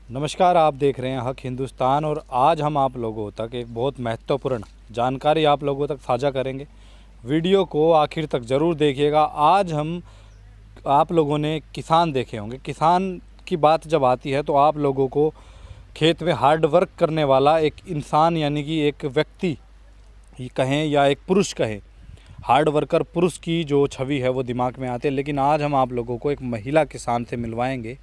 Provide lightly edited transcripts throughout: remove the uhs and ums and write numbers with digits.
नमस्कार, आप देख रहे हैं हक हिंदुस्तान और आज हम आप लोगों तक एक बहुत महत्वपूर्ण जानकारी आप लोगों तक साझा करेंगे। वीडियो को आखिर तक ज़रूर देखिएगा। आज हम आप लोगों ने किसान देखे होंगे। किसान की बात जब आती है तो आप लोगों को खेत में हार्ड वर्क करने वाला एक इंसान यानी कि एक व्यक्ति ही कहें या एक पुरुष कहें, हार्ड वर्कर पुरुष की जो छवि है वो दिमाग में आती है। लेकिन आज हम आप लोगों को एक महिला किसान से मिलवाएंगे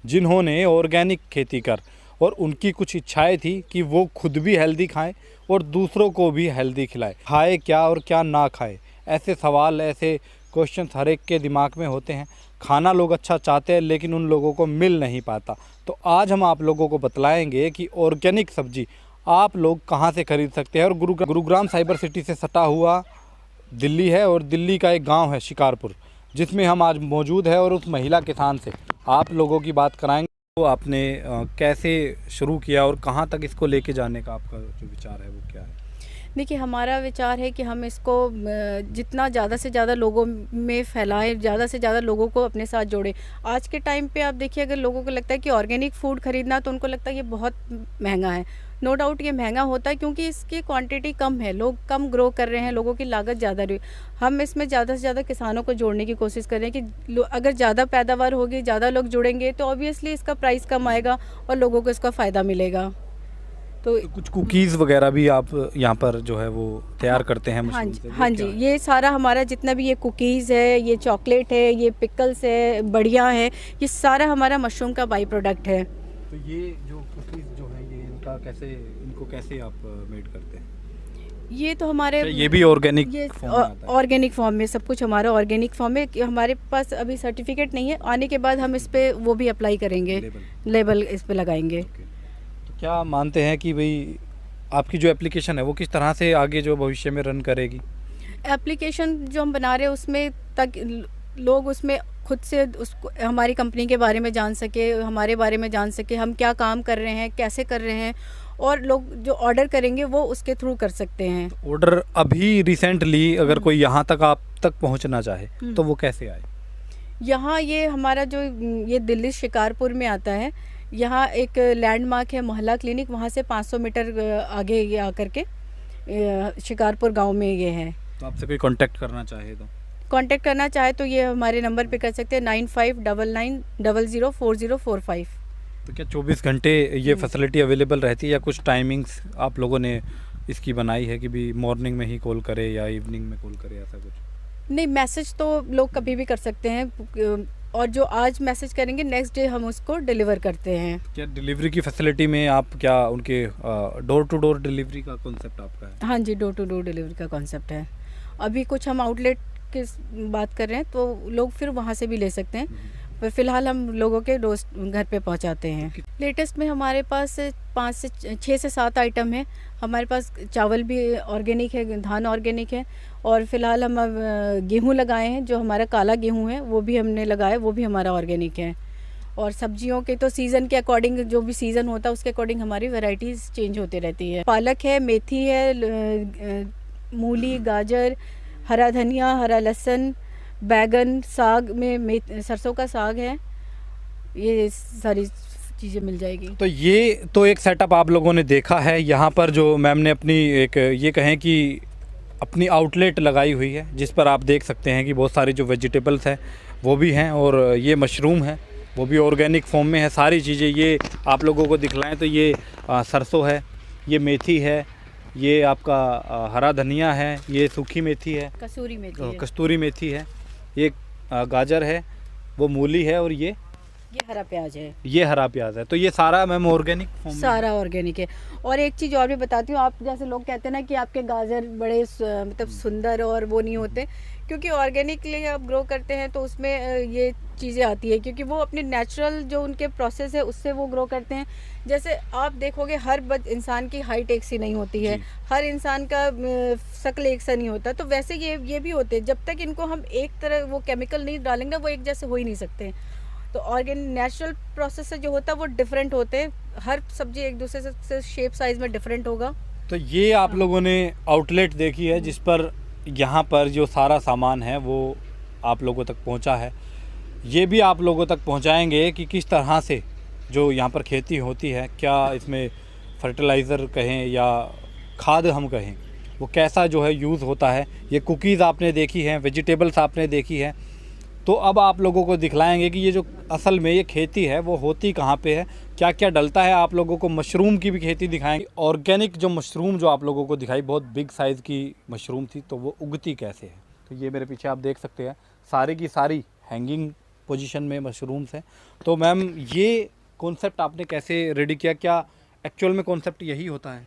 जिन्होंने ऑर्गेनिक खेती कर और उनकी कुछ इच्छाएं थी कि वो खुद भी हेल्दी खाएं और दूसरों को भी हेल्दी खिलाएं। खाए क्या और क्या ना खाए, ऐसे सवाल, ऐसे क्वेश्चन हर एक के दिमाग में होते हैं। खाना लोग अच्छा चाहते हैं लेकिन उन लोगों को मिल नहीं पाता। तो आज हम आप लोगों को बतलाएंगे कि ऑर्गेनिक सब्जी आप लोग कहाँ से खरीद सकते हैं। और गुरुग्राम साइबर सिटी से सटा हुआ दिल्ली है और दिल्ली का एक गांव है शिकारपुर, जिसमें हम आज मौजूद है और उस महिला किसान से आप लोगों की बात कराएंगे। तो आपने कैसे शुरू किया और कहाँ तक इसको लेके जाने का आपका जो विचार है वो क्या है? देखिए, हमारा विचार है कि हम इसको जितना ज़्यादा से ज़्यादा लोगों में फैलाएं, ज़्यादा से ज़्यादा लोगों को अपने साथ जोड़ें। आज के टाइम पे आप देखिए, अगर लोगों को लगता है कि ऑर्गेनिक फूड ख़रीदना, तो उनको लगता है ये बहुत महंगा है। नो डाउट ये महंगा होता है क्योंकि इसकी क्वांटिटी कम है, लोग कम ग्रो कर रहे हैं, लोगों की लागत ज़्यादा रही। हम इसमें ज़्यादा से ज़्यादा किसानों को जोड़ने की कोशिश कर रहे हैं कि अगर ज़्यादा पैदावार होगी, ज़्यादा लोग जुड़ेंगे तो ऑब्वियसली इसका प्राइस कम आएगा और लोगों को इसका फ़ायदा मिलेगा। तो कुछ कुकीज़ वगैरह भी आप यहाँ पर जो है वो तैयार करते हैं हाँ मशरूम जी, से? हाँ जी, ये सारा हमारा जितना भी ये कुकीज़ है, ये चॉकलेट है, ये पिकल्स है, बढ़िया है, ये सारा हमारा मशरूम का बाई प्रोडक्ट है। तो ये जो कुकीज़ जो है ये इनको कैसे आप मेड करते हैं? ये तो हमारे ये भी ऑर्गेनिक ये फॉर्म में आता है? ऑर्गेनिक फॉर्म में, सब कुछ हमारा ऑर्गेनिक फॉर्म में। कि हमारे पास अभी सर्टिफिकेट नहीं है, आने के बाद हम इस पे वो भी अप्लाई करेंगे, लेबल इस पे लगाएंगे। ओके। तो क्या मानते हैं कि भाई आपकी जो एप्लीकेशन है वो किस तरह से आगे जो भविष्य में रन करेगी? एप्लीकेशन जो हम बना रहे हैं उसमें तक लोग उसमें खुद से उसको हमारी कंपनी के बारे में जान सके, हमारे बारे में जान सके, हम क्या काम कर रहे हैं, कैसे कर रहे हैं, और लोग जो ऑर्डर करेंगे वो उसके थ्रू कर सकते हैं। ऑर्डर अभी रिसेंटली अगर कोई यहाँ तक आप तक पहुँचना चाहे तो वो कैसे आए? यहाँ ये हमारा जो ये दिल्ली शिकारपुर में आता है, यहाँ एक लैंडमार्क है मोहल्ला क्लिनिक, वहाँ से 500 मीटर आगे ये आकर के शिकारपुर गांव में ये है। तो आपसे कोई कांटेक्ट करना चाहे तो? कांटेक्ट करना चाहे तो ये हमारे नंबर पे कर सकते हैं, 9599004045। तो क्या 24 घंटे ये फैसिलिटी अवेलेबल रहती है या कुछ टाइमिंग्स आप लोगों ने इसकी बनाई है कि भी मॉर्निंग में ही कॉल करे या इवनिंग में कॉल करे, ऐसा कुछ? नहीं, मैसेज तो लोग कभी भी कर सकते हैं, और जो आज मैसेज करेंगे नेक्स्ट डे हम उसको डिलीवर करते हैं। क्या डिलीवरी की फैसिलिटी में आप क्या उनके डोर टू डोर डिलीवरी का कॉन्सेप्ट आपका है? हाँ जी, डोर टू डोर डिलीवरी का कॉन्सेप्ट है। अभी कुछ हम आउटलेट की बात कर रहे हैं तो लोग फिर वहाँ से भी ले सकते हैं, पर फिलहाल हम लोगों के घर पे पहुँचाते हैं। लेटेस्ट में हमारे पास 6 से 7 आइटम है। हमारे पास चावल भी ऑर्गेनिक है, धान ऑर्गेनिक है, और फिलहाल हम गेहूँ लगाए हैं, जो हमारा काला गेहूँ है वो भी हमने लगाया, वो भी हमारा ऑर्गेनिक है। और सब्जियों के तो सीज़न के अकॉर्डिंग, जो भी सीज़न होता है उसके अकॉर्डिंग हमारी वैरायटीज़ चेंज होती रहती है। पालक है, मेथी है, मूली, गाजर, हरा धनिया, हरा लहसुन, बैगन, साग में सरसों का साग है, ये सारी चीज़ें मिल जाएगी। तो ये तो एक सेटअप आप लोगों ने देखा है। यहाँ पर जो मैम ने अपनी एक ये कहें कि अपनी आउटलेट लगाई हुई है, जिस पर आप देख सकते हैं कि बहुत सारी जो वेजिटेबल्स हैं वो भी हैं और ये मशरूम है वो भी ऑर्गेनिक फॉर्म में है। सारी चीज़ें ये आप लोगों को दिखलाएं तो ये सरसों है, ये मेथी है, ये आपका हरा धनिया है, ये सूखी मेथी है, कस्तूरी मेथी है, ये गाजर है, वो मूली है, और ये हरा प्याज है, ये हरा प्याज है। तो ये सारा मैम ऑर्गेनिक फॉर्म में सारा ऑर्गेनिक है। और एक चीज़ और भी बताती हूँ, आप जैसे लोग कहते हैं ना कि आपके गाजर बड़े मतलब सुंदर और वो नहीं होते, क्योंकि ऑर्गेनिकली आप ग्रो करते हैं तो उसमें ये चीज़ें आती है, क्योंकि वो अपने नेचुरल जो उनके प्रोसेस है उससे वो ग्रो करते हैं। जैसे आप देखोगे हर इंसान की हाइट एक सी नहीं होती है, हर इंसान का शक्ल एक सा नहीं होता, तो वैसे ये भी होते हैं। जब तक इनको हम एक तरह वो केमिकल नहीं डालेंगे वो एक जैसे हो ही नहीं सकते। तो ऑर्गेनिक नेचुरल प्रोसेस से जो होता है वो डिफरेंट होते हैं, हर सब्जी एक दूसरे से शेप साइज में डिफरेंट होगा। तो ये आप लोगों ने आउटलेट देखी है जिस पर यहाँ पर जो सारा सामान है वो आप लोगों तक पहुँचा है। ये भी आप लोगों तक पहुँचाएंगे कि किस तरह से जो यहाँ पर खेती होती है, क्या इसमें फर्टिलाइज़र कहें या खाद हम कहें, वो कैसा जो है यूज़ होता है। ये कुकीज़ आपने देखी हैं, वेजिटेबल्स आपने देखी है। तो अब आप लोगों को दिखलाएंगे कि ये जो असल में ये खेती है वो होती कहाँ पे है, क्या क्या डलता है। आप लोगों को मशरूम की भी खेती दिखाएंगे, ऑर्गेनिक जो मशरूम जो आप लोगों को दिखाई, बहुत बिग साइज़ की मशरूम थी, तो वो उगती कैसे है। तो ये मेरे पीछे आप देख सकते हैं, सारी की सारी हैंगिंग पोजीशन में मशरूम्स हैं। तो मैम ये कॉन्सेप्ट आपने कैसे रेडी किया, क्या एक्चुअल में कॉन्सेप्ट यही होता है?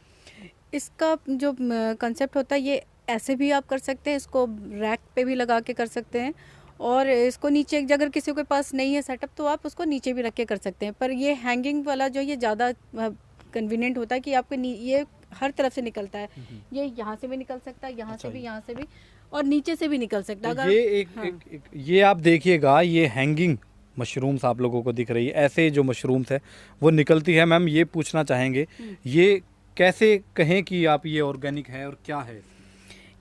इसका जो कंसेप्ट होता है ये ऐसे भी आप कर सकते हैं, इसको रैक पे भी लगा के कर सकते हैं, और इसको नीचे अगर किसी के पास नहीं है सेटअप तो आप उसको नीचे भी रख के कर सकते हैं। पर ये हैंगिंग वाला जो ये ज़्यादा कन्वीनियंट होता है कि आपके ये हर तरफ से निकलता है। ये यहाँ से भी निकल सकता है, यहाँ अच्छा से भी, जी। यहाँ से भी, और नीचे से भी निकल सकता है। तो अगर ये हाँ। ये आप देखिएगा, ये हैंगिंग मशरूम्स आप लोगों को दिख रही है, ऐसे जो मशरूम्स है वो निकलती है। मैम ये पूछना चाहेंगे, ये कैसे कहें कि आप ये ऑर्गेनिक है और क्या है?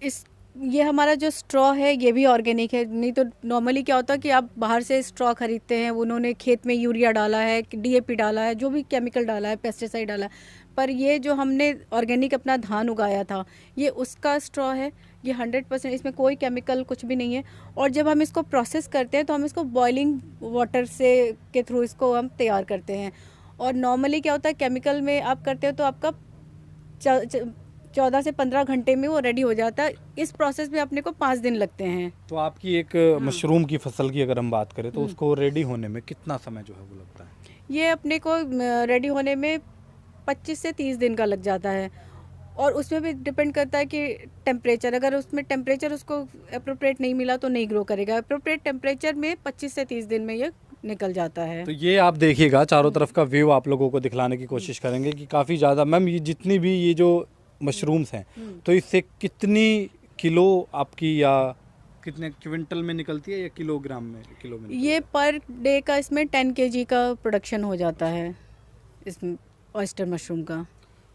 इस ये हमारा जो स्ट्रॉ है ये भी ऑर्गेनिक है। नहीं तो नॉर्मली क्या होता है कि आप बाहर से स्ट्रॉ खरीदते हैं, उन्होंने खेत में यूरिया डाला है, डीएपी डाला है, जो भी केमिकल डाला है, पेस्टिसाइड डाला है। पर ये जो हमने ऑर्गेनिक अपना धान उगाया था, ये उसका स्ट्रॉ है। ये 100%, इसमें कोई केमिकल कुछ भी नहीं है। और जब हम इसको प्रोसेस करते हैं तो हम इसको बॉइलिंग वाटर से के थ्रू इसको हम तैयार करते हैं। और नॉर्मली क्या होता है, केमिकल में आप करते हो तो आपका 14 से 15 घंटे में वो रेडी हो जाता है। इस प्रोसेस में अपने को 5 दिन लगते हैं। तो आपकी एक मशरूम की फसल की अगर हम बात करें तो उसको रेडी होने में कितना समय जो है वो लगता है? ये अपने को रेडी होने में 25 से 30 दिन का लग जाता है। और उसमें भी डिपेंड करता है कि टेम्परेचर, अगर उसमें टेम्परेचर उसको अप्रोप्रिएट नहीं मिला तो नहीं ग्रो करेगा। अप्रोप्रिएट टेम्परेचर में 25 से 30 दिन में ये निकल जाता है। तो ये आप देखिएगा, चारों तरफ का व्यू आप लोगों को दिखलाने की कोशिश करेंगे कि काफ़ी ज़्यादा। मैम ये जितनी भी ये जो मशरूम्स हैं, तो इससे कितनी किलो आपकी या कितने क्विंटल में निकलती है या किलोग्राम में, किलो में निकलती ये पर डे का इसमें 10 kg का प्रोडक्शन हो जाता है इस ऑयस्टर मशरूम का।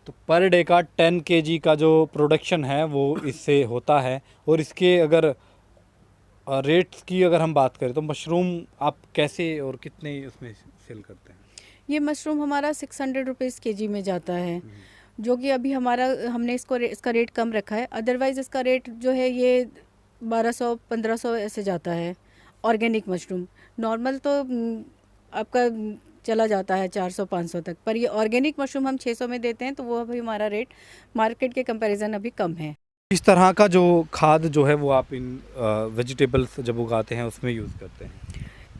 तो पर डे का 10 kg का जो प्रोडक्शन है वो इससे होता है। और इसके अगर रेट्स की अगर हम बात करें तो मशरूम आप कैसे और कितने उसमें सेल करते हैं? ये मशरूम हमारा 600 रुपीज़ kg में जाता है, जो कि अभी हमने इसका रेट कम रखा है। अदरवाइज़ इसका रेट जो है ये 1200-1500 ऐसे जाता है ऑर्गेनिक मशरूम। नॉर्मल तो आपका चला जाता है 400-500 तक, पर ये ऑर्गेनिक मशरूम हम 600 में देते हैं, तो वो अभी हमारा रेट मार्केट के कंपैरिजन अभी कम है। इस तरह का जो खाद जो है वो आप इन वेजिटेबल्स जब उगाते हैं उसमें यूज़ करते हैं?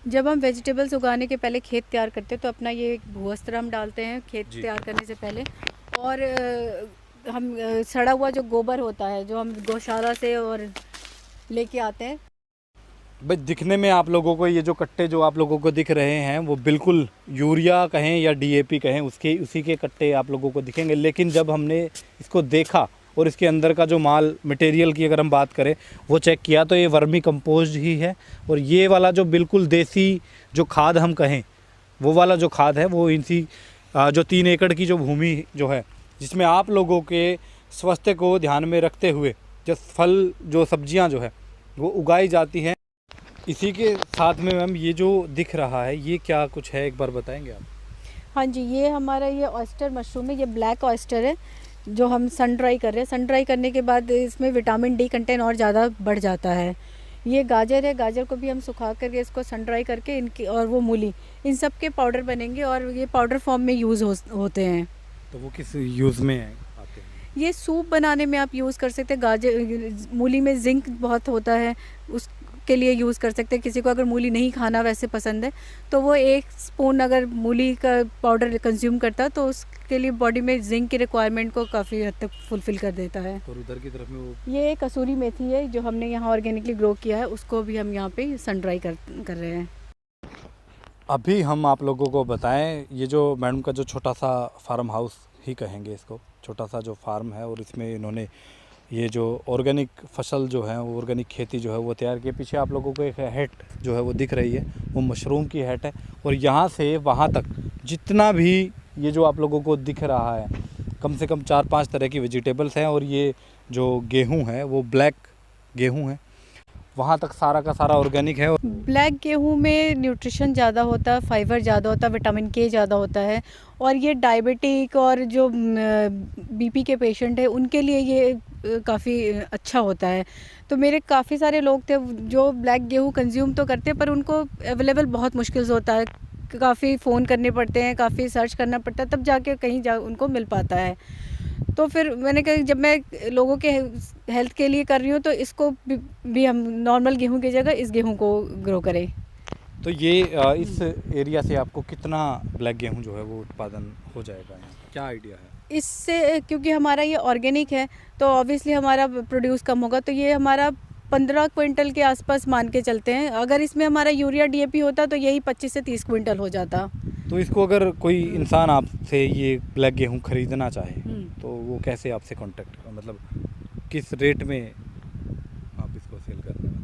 जब हम वेजिटेबल्स उगाने के पहले खेत तैयार करते हैं तो अपना ये भूवस्त्र हम डालते हैं खेत जी। तैयार करने से पहले। और हम सड़ा हुआ जो गोबर होता है जो हम गौशाला से और लेके आते हैं। भाई दिखने में आप लोगों को ये जो कट्टे जो आप लोगों को दिख रहे हैं वो बिल्कुल यूरिया कहें या डीएपी कहें उसी के कट्टे आप लोगों को दिखेंगे। लेकिन जब हमने इसको देखा और इसके अंदर का जो माल मटेरियल की अगर हम बात करें वो चेक किया तो ये वर्मी कंपोस्ट ही है। और ये वाला जो बिल्कुल देसी जो खाद हम कहें वो वाला जो खाद है वो इनसी जो 3 एकड़ की जो भूमि जो है जिसमें आप लोगों के स्वास्थ्य को ध्यान में रखते हुए जो फल जो सब्जियां जो है वो उगाई जाती हैं। इसी के साथ में मैम ये जो दिख रहा है ये क्या कुछ है, एक बार बताएंगे आप? हाँ जी, ये हमारा ये ऑयस्टर मशरूम है, ये ब्लैक ऑयस्टर है जो हम सन ड्राई कर रहे हैं। सन ड्राई करने के बाद इसमें विटामिन डी कंटेंट और ज़्यादा बढ़ जाता है। ये गाजर है, गाजर को भी हम सुखा करके इसको सन ड्राई करके इनकी और वो मूली, इन सब के पाउडर बनेंगे और ये पाउडर फॉर्म में यूज़ होते हैं। तो वो किस यूज़ में आते हैं? ये सूप बनाने में आप यूज़ कर सकते हैं। गाजर मूली में जिंक बहुत होता है, उसके लिए यूज़ कर सकते हैं। किसी को अगर मूली नहीं खाना वैसे पसंद है तो वो 1 स्पून अगर मूली का पाउडर कंज्यूम करता है तो उसके लिए बॉडी में जिंक की रिक्वायरमेंट को काफ़ी हद तक फुलफ़िल कर देता है। और उधर की तरफ में वो ये कसूरी मेथी है जो हमने यहाँ ऑर्गेनिकली ग्रो किया है, उसको भी हम यहाँ पे सन ड्राई कर रहे हैं। अभी हम आप लोगों को बताएं, ये जो मैडम का जो छोटा सा फार्म हाउस ही कहेंगे इसको, छोटा सा जो फार्म है और इसमें इन्होंने ये जो ऑर्गेनिक फसल जो है वो ऑर्गेनिक खेती जो है वो तैयार की। पीछे आप लोगों को एक हैट जो है वो दिख रही है, वो मशरूम की हैट है। और यहाँ से वहाँ तक जितना भी ये जो आप लोगों को दिख रहा है कम से कम 4-5 तरह की वेजिटेबल्स हैं। और ये जो गेहूँ है वो ब्लैक गेहूँ है, वहाँ तक सारा का सारा ऑर्गेनिक है। ब्लैक गेहूं में न्यूट्रिशन ज़्यादा होता है, फाइबर ज़्यादा होता है, विटामिन के ज़्यादा होता है, और ये डायबिटिक और जो बीपी के पेशेंट है उनके लिए ये काफ़ी अच्छा होता है। तो मेरे काफ़ी सारे लोग थे जो ब्लैक गेहूं कंज्यूम तो करते हैं पर उनको अवेलेबल बहुत मुश्किल से होता है, काफ़ी फ़ोन करने पड़ते हैं, काफ़ी सर्च करना पड़ता है, तब जाके कहीं जा उनको मिल पाता है। तो फिर मैंने कहा जब मैं लोगों के हेल्थ के लिए कर रही हूँ तो इसको भी हम नॉर्मल गेहूं की जगह इस गेहूं को ग्रो करें। तो ये इस एरिया से आपको कितना ब्लैक गेहूं जो है वो उत्पादन हो जाएगा यहाँ? क्या आइडिया है इससे? क्योंकि हमारा ये ऑर्गेनिक है तो ऑब्वियसली हमारा प्रोड्यूस कम होगा, तो ये हमारा 15 क्विंटल के आसपास मान के चलते हैं। अगर इसमें हमारा यूरिया डीएपी होता तो यही 25 से 30 क्विंटल हो जाता। तो इसको अगर कोई इंसान आपसे ये ब्लैक गेहूं खरीदना चाहे तो वो कैसे आपसे कांटेक्ट, मतलब किस रेट में आप इसको सेल कर रहे हैं?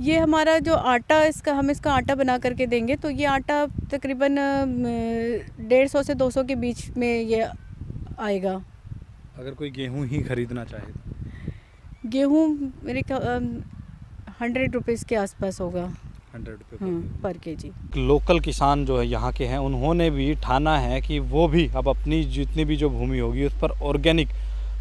ये हमारा जो आटा, हम इसका आटा बना करके देंगे, तो ये आटा तकरीबन 150 से 200 के बीच में ये आएगा। अगर कोई गेहूं ही खरीदना चाहे तो गेहूँ मेरे 100 रुपीज़ के आसपास होगा 100 रुपये पर केजी। लोकल किसान जो है यहाँ के हैं उन्होंने भी ठाना है कि वो भी अब अपनी जितनी भी जो भूमि होगी उस पर ऑर्गेनिक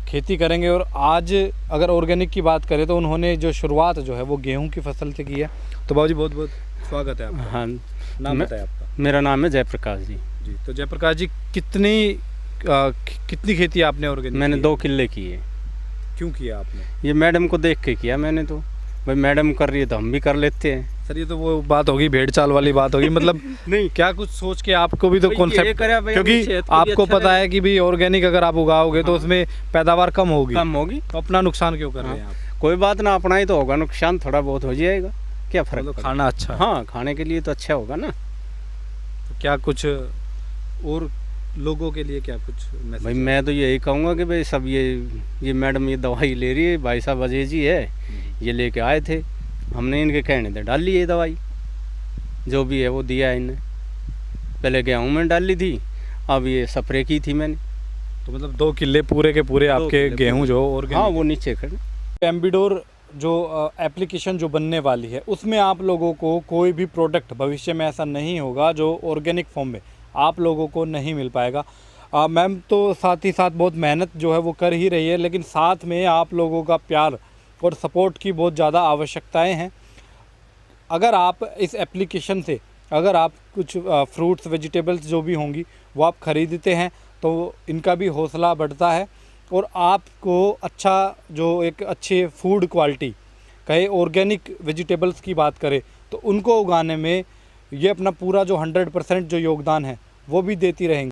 खेती करेंगे। और आज अगर ऑर्गेनिक की बात करें तो उन्होंने जो शुरुआत जो है वो गेहूं की फसल से की है। तो बाबू जी बहुत बहुत स्वागत है आपका। हाँ, नाम बताएं आपका। मेरा नाम है जयप्रकाश जी। जी, तो जयप्रकाश जी कितनी खेती आपने ऑर्गेनिक? मैंने 2 किल्ले की है। क्यों किया आपने? ये मैडम को देख के किया मैंने, तो भाई मैडम कर रही है तो हम भी कर लेते हैं। सर ये तो वो बात होगी, भेड़ चाल वाली बात होगी, मतलब नहीं, क्या कुछ सोच के आपको भी तो भाई ये कॉन्सेप्ट, करा भाई, क्योंकि अपनी सेहत को भी आपको अच्छा पता है कि भी ऑर्गेनिक अगर आप उगाओगे तो हाँ। उसमें पैदावार कम होगी, तो अपना नुकसान क्यों कर रहे हैं हाँ। आप? कोई बात ना, अपना ही तो होगा, नुकसान थोड़ा बहुत हो जाएगा, क्या फर्क मतलब पड़ेगा? खाना अच्छा है। हाँ, खाने के लिए तो अच्छा होगा ना। तो क्या कुछ और लोगों के लिए क्या कुछ मैसेज? भाई मैं तो यही कहूँगा कि भाई सब ये मैडम ये दवाई ले रही है, भाई साहब अजय जी है, ये लेके आए थे, हमने इनके कहने थे डाल ली ये दवाई, जो भी है वो दिया है इन्हें। पहले गेहूँ में डाल ली थी, अब ये स्प्रे की थी मैंने। तो मतलब 2 किल्ले पूरे के पूरे आपके किल्ले गेहूं जो हाँ, ऑर्गेनिक। वो नीचे खड़े। एम्बिडोर जो एप्लीकेशन जो बनने वाली है उसमें आप लोगों को कोई भी प्रोडक्ट भविष्य में ऐसा नहीं होगा जो ऑर्गेनिक फॉर्म में आप लोगों को नहीं मिल पाएगा। मैम तो साथ ही साथ बहुत मेहनत जो है वो कर ही रही है, लेकिन साथ में आप लोगों का प्यार और सपोर्ट की बहुत ज़्यादा आवश्यकताएं हैं। अगर आप इस एप्लीकेशन से अगर आप कुछ फ्रूट्स वेजिटेबल्स जो भी होंगी वो आप ख़रीदते हैं तो इनका भी हौसला बढ़ता है और आपको अच्छा जो एक अच्छे फूड क्वालिटी कहे, ऑर्गेनिक वेजिटेबल्स की बात करें तो उनको उगाने में ये अपना पूरा जो 100% जो योगदान है वो भी देती रहेंगी।